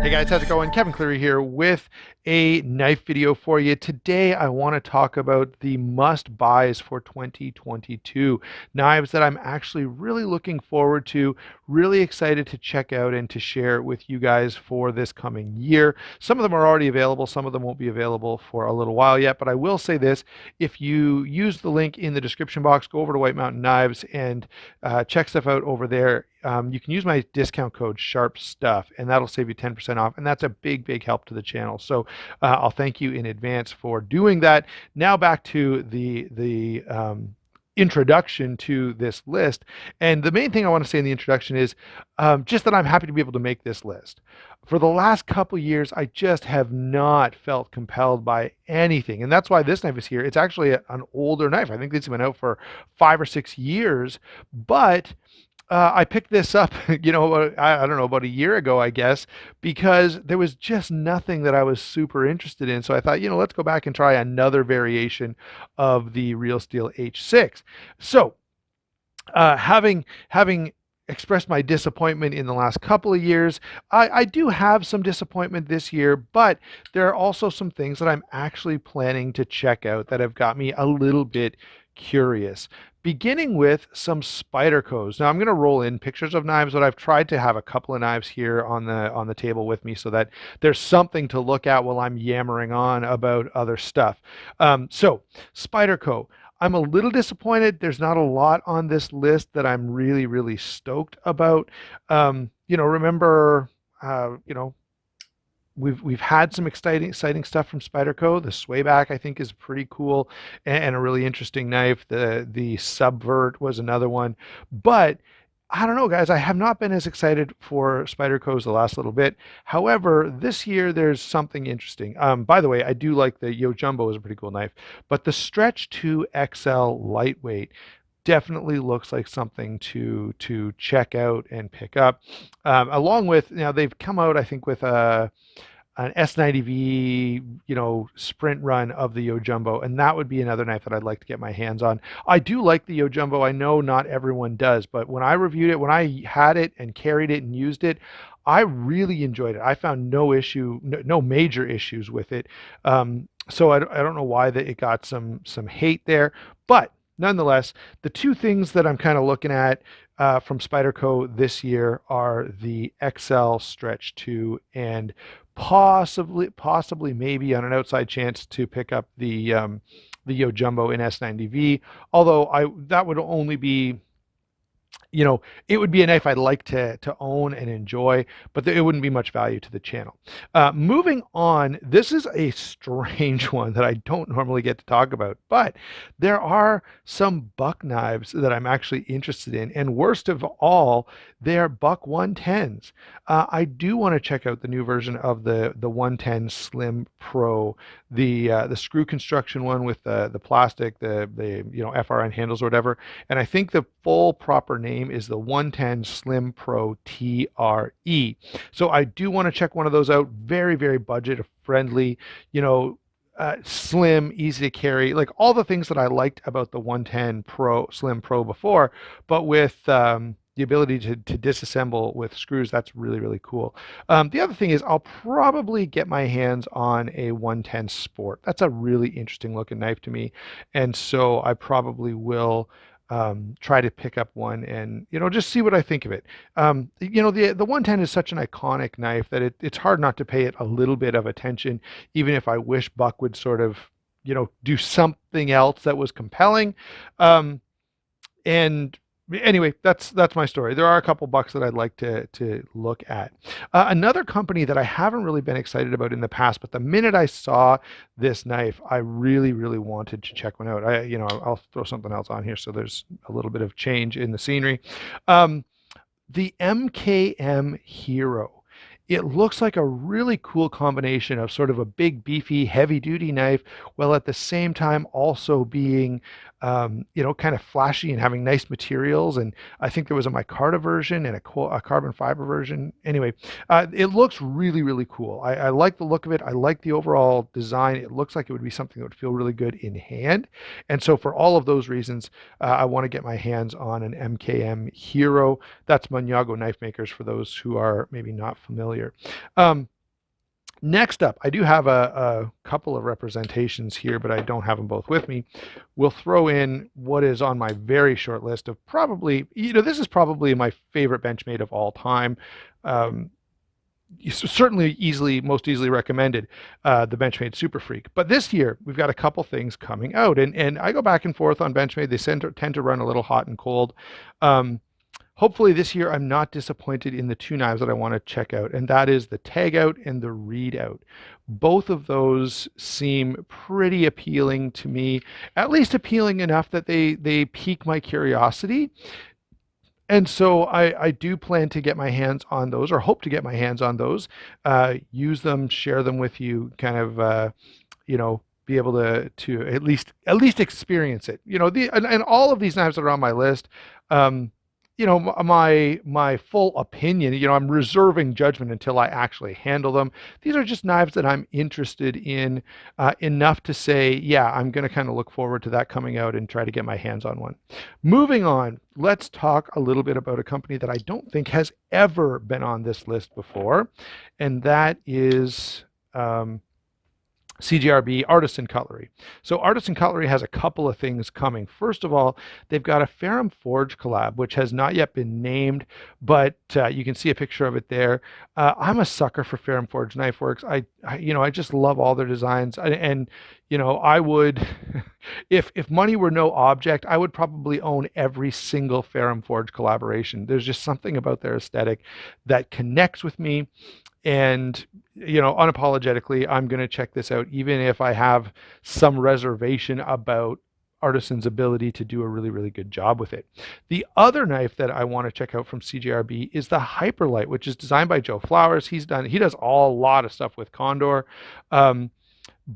Hey guys, how's it going? Kevin Cleary here with a knife video for you. Today I want to talk about the must buys for 2022. Knives that I'm actually really looking forward to, really excited to check out and to share with you guys for this coming year. Some of them are already available, some of them won't be available for a little while yet, but I will say this, if you use the link in the description box, go over to White Mountain Knives and check stuff out over there. You can use my discount code Sharp Stuff, and that'll save you 10% off, and that's a big help to the channel. So I'll thank you in advance for doing that. Now back to the introduction to this list, and the main thing I want to say in the introduction is just that I'm happy to be able to make this list. For the last couple years, I just have not felt compelled by anything, and that's why this knife is here. It's actually an older knife. I think this has been out for 5 or 6 years, but I picked this up, I don't know, about a year ago, I guess, because there was just nothing that I was super interested in. So I thought, let's go back and try another variation of the Real Steel H6. So having expressed my disappointment in the last couple of years, I do have some disappointment this year, but there are also some things that I'm actually planning to check out that have got me a little bit curious, beginning with some Spydercos. Now I'm going to roll in pictures of knives, but I've tried to have a couple of knives here on the table with me so that there's something to look at while I'm yammering on about other stuff. So Spyderco. I'm a little disappointed. There's not a lot on this list that I'm really stoked about. Remember, we've had some exciting stuff from Spyderco. The Swayback I think is pretty cool and a really interesting knife. The Subvert was another one, but I don't know, guys. I have not been as excited for Spyderco's the last little bit. However, this year there's something interesting. By the way, I do like the Yo Jumbo is a pretty cool knife, but the Stretch 2 XL lightweight definitely looks like something to check out and pick up. Along with, they've come out, I think, with an S90V, sprint run of the Yo Jumbo, and that would be another knife that I'd like to get my hands on. I do like the Yo Jumbo. I know not everyone does, but when I reviewed it, when I had it and carried it and used it, I really enjoyed it. I found no major issues with it. So I don't know why that it got some hate there, but nonetheless, the two things that I'm kind of looking at from Spyderco this year are the XL Stretch 2 and possibly maybe on an outside chance to pick up the Yo Jumbo in S90V. Although that would only be, it would be a knife I'd like to own and enjoy, but it wouldn't be much value to the channel. Moving on, this is a strange one that I don't normally get to talk about, but there are some buck knives that I'm actually interested in, and worst of all, they are buck 110s. I do want to check out the new version of the 110 Slim Pro, the screw construction one with the plastic, the FRN handles or whatever, and I think the full proper name is the 110 Slim Pro TRE. So I do want to check one of those out. Very budget friendly, slim, easy to carry, like all the things that I liked about the 110 Slim Pro before, but with the ability to disassemble with screws. That's really cool. The other thing is I'll probably get my hands on a 110 Sport. That's a really interesting looking knife to me, and so I probably will try to pick up one and just see what I think of it. The 110 is such an iconic knife that it's hard not to pay it a little bit of attention, even if I wish Buck would sort of do something else that was compelling. And anyway, that's my story. There are a couple bucks that I'd like to look at. Another company that I haven't really been excited about in the past, but the minute I saw this knife, I really wanted to check one out. I'll throw something else on here so there's a little bit of change in the scenery. The MKM Hero. It looks like a really cool combination of sort of a big, beefy, heavy-duty knife, while at the same time also being, kind of flashy and having nice materials. And I think there was a micarta version and a carbon fiber version. Anyway, it looks really cool. I like the look of it. I like the overall design. It looks like it would be something that would feel really good in hand. And so for all of those reasons, I want to get my hands on an MKM Hero. That's Maniago Knife Makers for those who are maybe not familiar. Next up, I do have a couple of representations here, but I don't have them both with me. We'll throw in what is on my very short list of probably, this is probably my favorite Benchmade of all time. Um, Certainly most easily recommended, the Benchmade Super Freak. But this year we've got a couple things coming out, and I go back and forth on Benchmade. They tend to run a little hot and cold. Um, Hopefully this year I'm not disappointed in the two knives that I want to check out, and that is the tag out and the read out. Both of those seem pretty appealing to me, at least appealing enough that they pique my curiosity. And so I do plan to get my hands on those, or hope to get my hands on those, use them, share them with you, kind of, be able to at least experience it. And all of these knives that are on my list, um, my full opinion. I'm reserving judgment until I actually handle them. These are just knives that I'm interested in enough to say, yeah, I'm going to kind of look forward to that coming out and try to get my hands on one. Moving on, let's talk a little bit about a company that I don't think has ever been on this list before, and that is CGRB Artisan Cutlery. So Artisan Cutlery has a couple of things coming. First of all, they've got a Ferrum Forge collab, which has not yet been named, but you can see a picture of it there. I'm a sucker for Ferrum Forge knife works. I just love all their designs, and I would, if money were no object, I would probably own every single Ferrum Forge collaboration. There's just something about their aesthetic that connects with me, and unapologetically, I'm going to check this out, even if I have some reservation about Artisan's ability to do a really, really good job with it. The other knife that I want to check out from CGRB is the Hyperlight, which is designed by Joe Flowers. He does a lot of stuff with Condor. Um,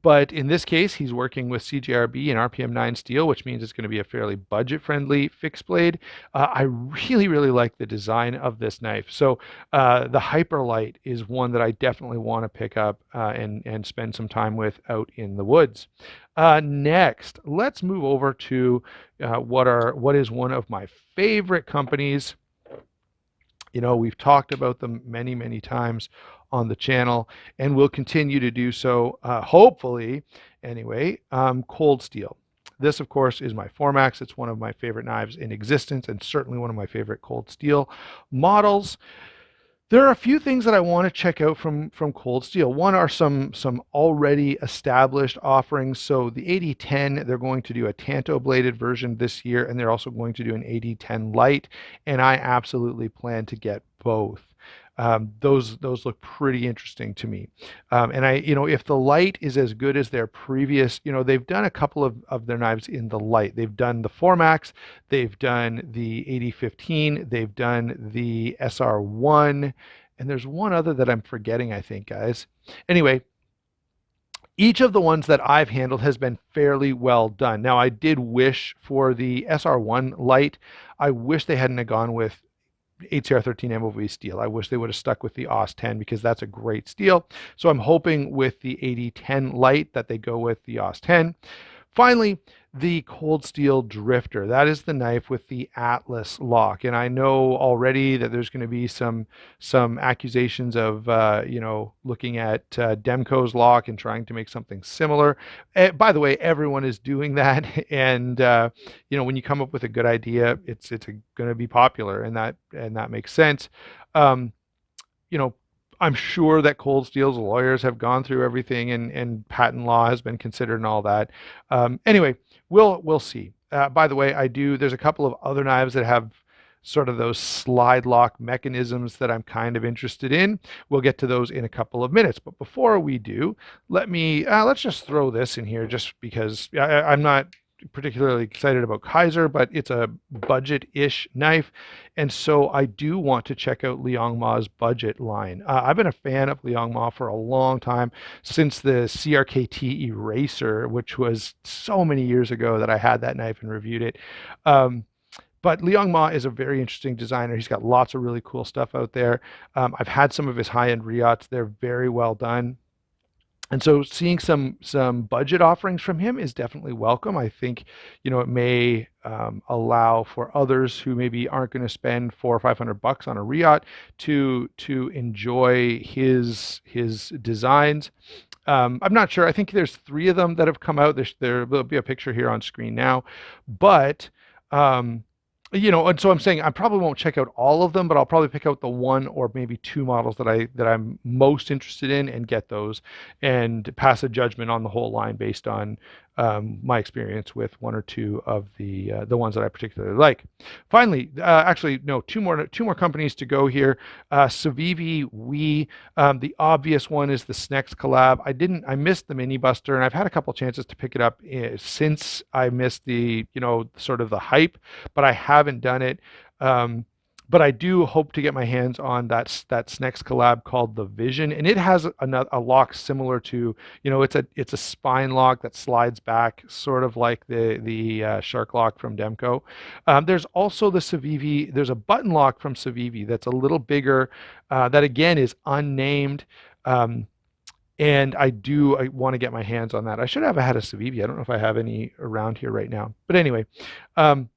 but in this case, he's working with CGRB and RPM9 steel, which means it's going to be a fairly budget-friendly fixed blade. I really, really like the design of this knife. So the Hyperlight is one that I definitely want to pick up and spend some time with out in the woods. Next, let's move over to what is one of my favorite companies. We've talked about them many, many times on the channel, and we'll continue to do so, hopefully, anyway. Cold Steel. This, of course, is my Formax. It's one of my favorite knives in existence, and certainly one of my favorite Cold Steel models. There are a few things that I want to check out from Cold Steel. One are some already established offerings. So the 8010, they're going to do a Tanto bladed version this year, and they're also going to do an 8010 Light, and I absolutely plan to get both. Those look pretty interesting to me. And if the Light is as good as their previous, they've done a couple of their knives in the Light. They've done the Formax, they've done the 8015, they've done the SR1, and there's one other that I'm forgetting, I think, guys. Anyway, each of the ones that I've handled has been fairly well done. Now, I did wish for the SR1 Light, I wish they hadn't gone with HCR13 MOV steel. I wish they would have stuck with the AUS 10 because that's a great steel. So I'm hoping with the 8010 Light that they go with the AUS 10. Finally, the Cold Steel Drifter. That is the knife with the Atlas lock. And I know already that there's going to be some accusations of, looking at Demco's lock and trying to make something similar. By the way, everyone is doing that. And, when you come up with a good idea, it's going to be popular, and that makes sense. Um, I'm sure that Cold Steel's lawyers have gone through everything, and patent law has been considered and all that. Anyway, we'll see. By the way, there's a couple of other knives that have sort of those slide lock mechanisms that I'm kind of interested in. We'll get to those in a couple of minutes. But before we do, let's just throw this in here just because I'm not particularly excited about Kaiser, but it's a budget-ish knife, and so I do want to check out Liang Ma's budget line. I've been a fan of Liang Ma for a long time, since the CRKT Eraser, which was so many years ago that I had that knife and reviewed it. But Liang Ma is a very interesting designer. He's got lots of really cool stuff out there. I've had some of his high-end Riots. They're very well done. And so seeing some budget offerings from him is definitely welcome. I think, it may allow for others who maybe aren't going to spend 400 or 500 bucks on a Riot to enjoy his designs. I'm not sure. I think there's three of them that have come out. There will be a picture here on screen now, but um, and so I'm saying I probably won't check out all of them, but I'll probably pick out the one or maybe two models that I'm most interested in and get those, and pass a judgment on the whole line based on my experience with one or two of the ones that I particularly like. Finally, actually, no, two more companies to go here. Civivi, the obvious one is the Snex collab. I missed the Mini Buster, and I've had a couple chances to pick it up since I missed the sort of the hype, but I haven't done it. Um, but I do hope to get my hands on that Snex collab called the Vision, and it has a lock similar to, it's a spine lock that slides back, sort of like the Shark lock from Demco. There's also the Civivi. There's a button lock from Civivi that's a little bigger. That again is unnamed. And I want to get my hands on that. I should have had a Civivi. I don't know if I have any around here right now. But anyway, um,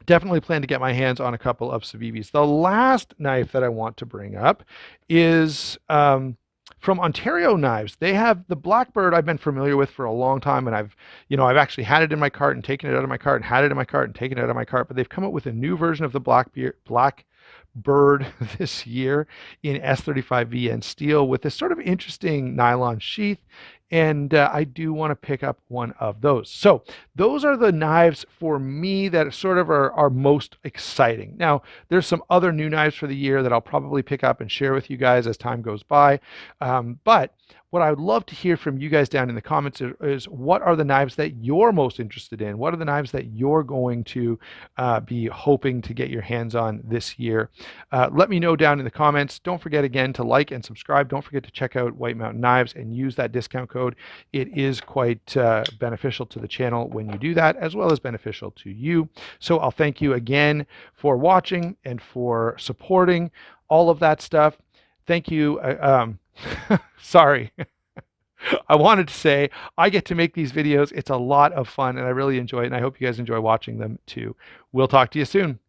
definitely plan to get my hands on a couple of Civivis. The last knife that I want to bring up is from Ontario Knives. They have the Blackbird. I've been familiar with for a long time, and I've actually had it in my cart and taken it out of my cart, and had it in my cart and taken it out of my cart. But they've come up with a new version of the Blackbird this year in S35 VN steel with this sort of interesting nylon sheath, and I do want to pick up one of those. So those are the knives for me that sort of are most exciting. Now, there's some other new knives for the year that I'll probably pick up and share with you guys as time goes by. But what I would love to hear from you guys down in the comments is what are the knives that you're most interested in? What are the knives that you're going to be hoping to get your hands on this year? Let me know down in the comments. Don't forget again to like and subscribe. Don't forget to check out White Mountain Knives and use that discount code. It is quite beneficial to the channel when you do that, as well as beneficial to you. So I'll thank you again for watching and for supporting all of that stuff. Thank you. Sorry. I wanted to say I get to make these videos. It's a lot of fun and I really enjoy it. And I hope you guys enjoy watching them too. We'll talk to you soon.